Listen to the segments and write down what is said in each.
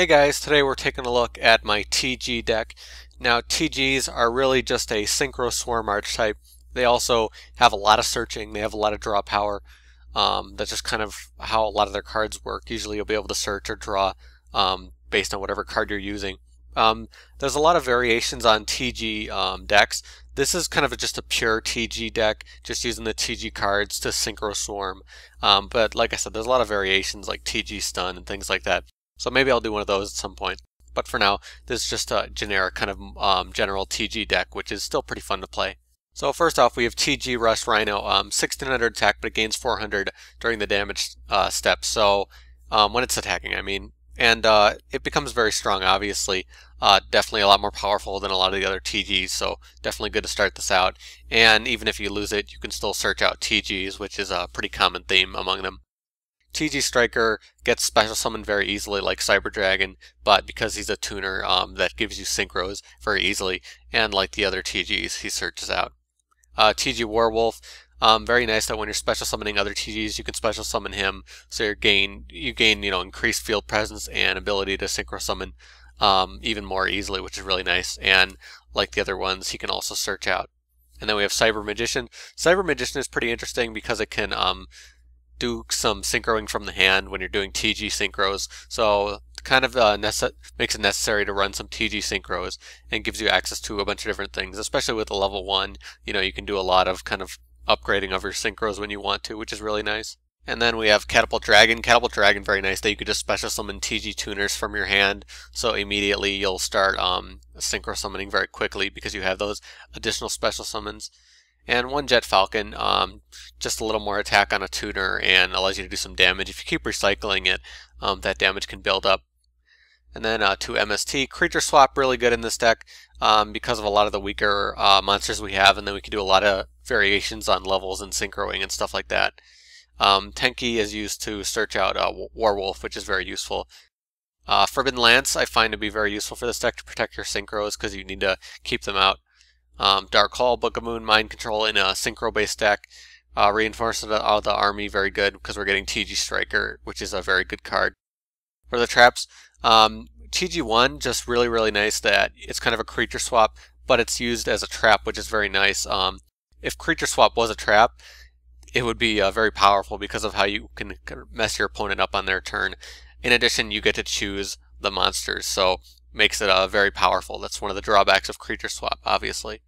Hey guys, today we're taking a look at my TG deck. Now TGs are really just a Synchro Swarm archetype. They also have a lot of searching, they have a lot of draw power. That's just kind of how a lot of their cards work. Usually you'll be able to search or draw based on whatever card you're using. There's a lot of variations on TG decks. This is kind of just a pure TG deck, just using the TG cards to Synchro Swarm. But like I said, there's a lot of variations like TG Stun and things like that. So maybe I'll do one of those at some point. But for now, this is just a generic kind of general TG deck, which is still pretty fun to play. So first off, we have TG Rush Rhino, 1600 attack, but it gains 400 during the damage step. So when it's attacking, I mean. And it becomes very strong, obviously. Definitely a lot more powerful than a lot of the other TGs, so definitely good to start this out. And even if you lose it, you can still search out TGs, which is a pretty common theme among them. TG Striker gets special summoned very easily like Cyber Dragon, but because he's a tuner, that gives you synchros very easily, and like the other TGs, he searches out. TG Werewolf, very nice that when you're special summoning other TGs, you can special summon him, so you gain increased field presence and ability to synchro summon even more easily, which is really nice. And like the other ones, he can also search out. And then we have Cyber Magician. Cyber Magician is pretty interesting because it can do some synchroing from the hand when you're doing TG synchros, so kind of makes it necessary to run some TG synchros and gives you access to a bunch of different things, especially with the level 1. You can do a lot of kind of upgrading of your synchros when you want to, which is really nice. And then we have Catapult Dragon. Catapult Dragon, very nice that you could just special summon TG tuners from your hand, so immediately you'll start synchro summoning very quickly because you have those additional special summons. And one Jet Falcon, just a little more attack on a tuner and allows you to do some damage. If you keep recycling it, that damage can build up. And then 2 MST. Creature Swap, really good in this deck because of a lot of the weaker monsters we have, and then we can do a lot of variations on levels and synchroing and stuff like that. Tenki is used to search out Werewolf, which is very useful. Forbidden Lance I find to be very useful for this deck to protect your synchros because you need to keep them out. Dark Hall, Book of Moon, Mind Control in a synchro-based deck. Reinforcement of the army, very good because we're getting TG Striker, which is a very good card. For the traps, TG1, just really, really nice that it's kind of a creature swap, but it's used as a trap, which is very nice. If creature swap was a trap, it would be very powerful because of how you can mess your opponent up on their turn. In addition, you get to choose the monsters, so makes it very powerful. That's one of the drawbacks of creature swap, obviously.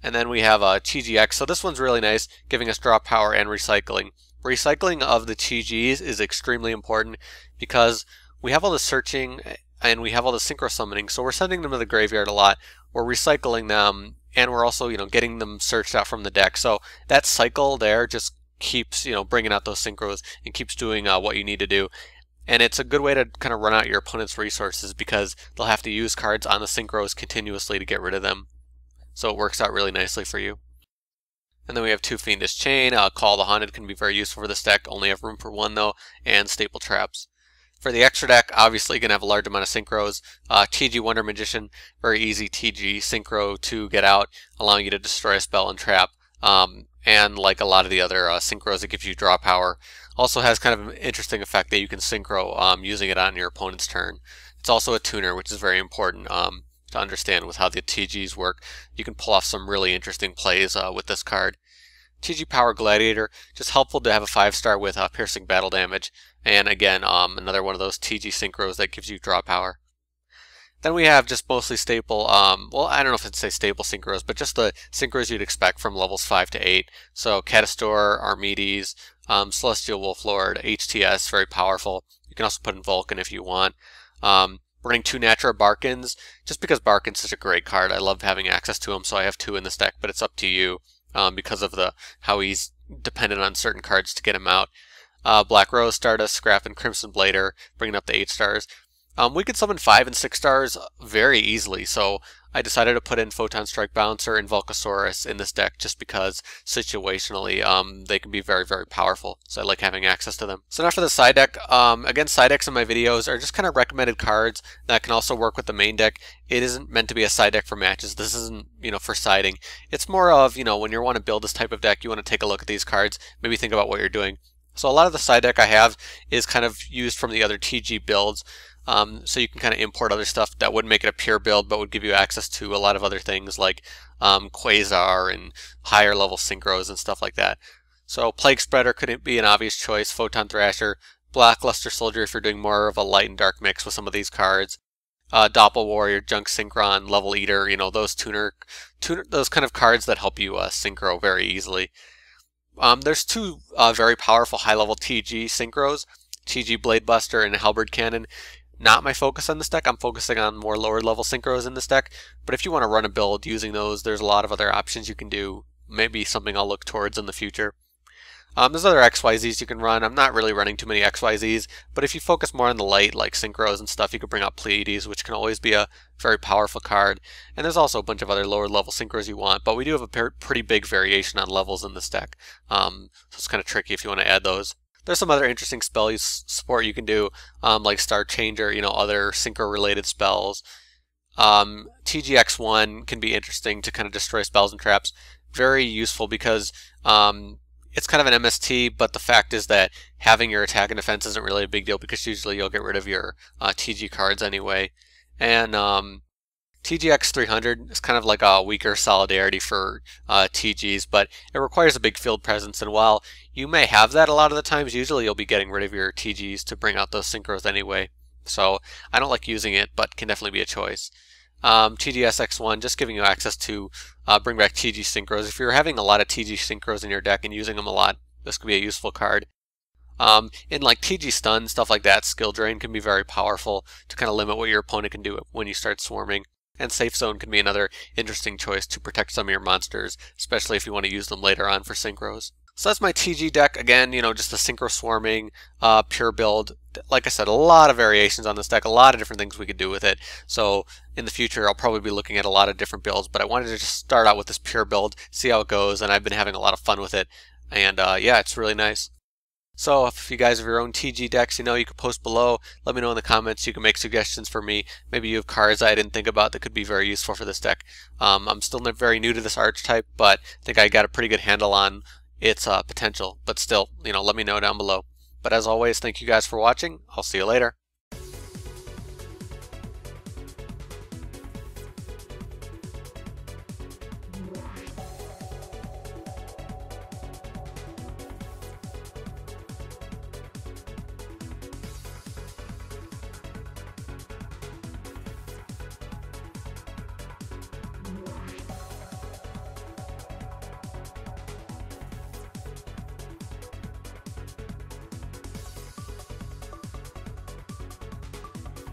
And then we have TGX. So this one's really nice, giving us draw power and recycling. Recycling of the TGs is extremely important because we have all the searching and we have all the synchro summoning, so we're sending them to the graveyard a lot. We're recycling them, and we're also getting them searched out from the deck. So that cycle there just keeps bringing out those synchros and keeps doing what you need to do. And it's a good way to kind of run out your opponent's resources because they'll have to use cards on the synchros continuously to get rid of them. So it works out really nicely for you. And then we have 2 Fiendish Chain. Call the Haunted can be very useful for this deck. Only have room for 1 though, and Staple Traps. For the extra deck, obviously you're going to have a large amount of synchros. TG Wonder Magician, very easy TG synchro to get out, allowing you to destroy a spell and trap. And like a lot of the other synchros, it gives you draw power. Also has kind of an interesting effect that you can synchro using it on your opponent's turn. It's also a tuner, which is very important to understand with how the TGs work. You can pull off some really interesting plays with this card. TG Power Gladiator, just helpful to have a 5-star with piercing battle damage. And again, another one of those TG synchros that gives you draw power. Then we have just mostly staple, well, I don't know if I'd say staple synchros, but just the synchros you'd expect from levels 5 to 8. So Catastor, Armides, Celestial Wolflord, HTS, very powerful. You can also put in Vulcan if you want. We're running 2 Natura Barkins, just because Barkin's such a great card. I love having access to him, so I have 2 in this deck, but it's up to you because of how he's dependent on certain cards to get him out. Black Rose, Stardust, Scrap, and Crimson Blader, bringing up the 8 stars. We could summon 5 and 6 stars very easily, so I decided to put in Photon Strike Bouncer and Volcasaurus in this deck just because situationally they can be very, very powerful, so I like having access to them. So now for the side deck. Again, side decks in my videos are just kind of recommended cards that can also work with the main deck. It isn't meant to be a side deck for matches. This isn't, for siding. It's more of, when you want to build this type of deck, you want to take a look at these cards, maybe think about what you're doing. So a lot of the side deck I have is kind of used from the other TG builds. So you can kind of import other stuff that would make it a pure build, but would give you access to a lot of other things like Quasar and higher level synchros and stuff like that. So Plague Spreader couldn't be an obvious choice. Photon Thrasher, Blackluster Soldier if you're doing more of a light and dark mix with some of these cards. Doppel Warrior, Junk Synchron, Level Eater, those those kind of cards that help you synchro very easily. There's two very powerful high-level TG synchros, TG Blade Buster and Halberd Cannon. Not my focus on this deck. I'm focusing on more lower-level synchros in this deck. But if you want to run a build using those, there's a lot of other options you can do. Maybe something I'll look towards in the future. There's other XYZs you can run. I'm not really running too many XYZs, but if you focus more on the light, like synchros and stuff, you can bring out Pleiades, which can always be a very powerful card. And there's also a bunch of other lower level synchros you want, but we do have a pretty big variation on levels in this deck. So it's kind of tricky if you want to add those. There's some other interesting spell support you can do, like Star Changer, other synchro related spells. TGX1 can be interesting to kind of destroy spells and traps. Very useful because it's kind of an MST, but the fact is that having your attack and defense isn't really a big deal because usually you'll get rid of your TG cards anyway. And TGX 300 is kind of like a weaker solidarity for TGs, but it requires a big field presence, and while you may have that a lot of the times, usually you'll be getting rid of your TGs to bring out those synchros anyway. So I don't like using it, but can definitely be a choice. TGSX1, just giving you access to bring back TG synchros. If you're having a lot of TG synchros in your deck and using them a lot, this could be a useful card. In like TG stun, stuff like that, skill drain can be very powerful to kind of limit what your opponent can do when you start swarming. And Safe Zone can be another interesting choice to protect some of your monsters, especially if you want to use them later on for synchros. So that's my TG deck. Again, just a synchro swarming, pure build. Like I said, a lot of variations on this deck, a lot of different things we could do with it. So in the future, I'll probably be looking at a lot of different builds, but I wanted to just start out with this pure build, see how it goes, and I've been having a lot of fun with it. And yeah, it's really nice. So if you guys have your own TG decks, you can post below. Let me know in the comments. You can make suggestions for me. Maybe you have cards I didn't think about that could be very useful for this deck. I'm still very new to this archetype, but I think I got a pretty good handle on its potential. But still, let me know down below. But as always, thank you guys for watching. I'll see you later.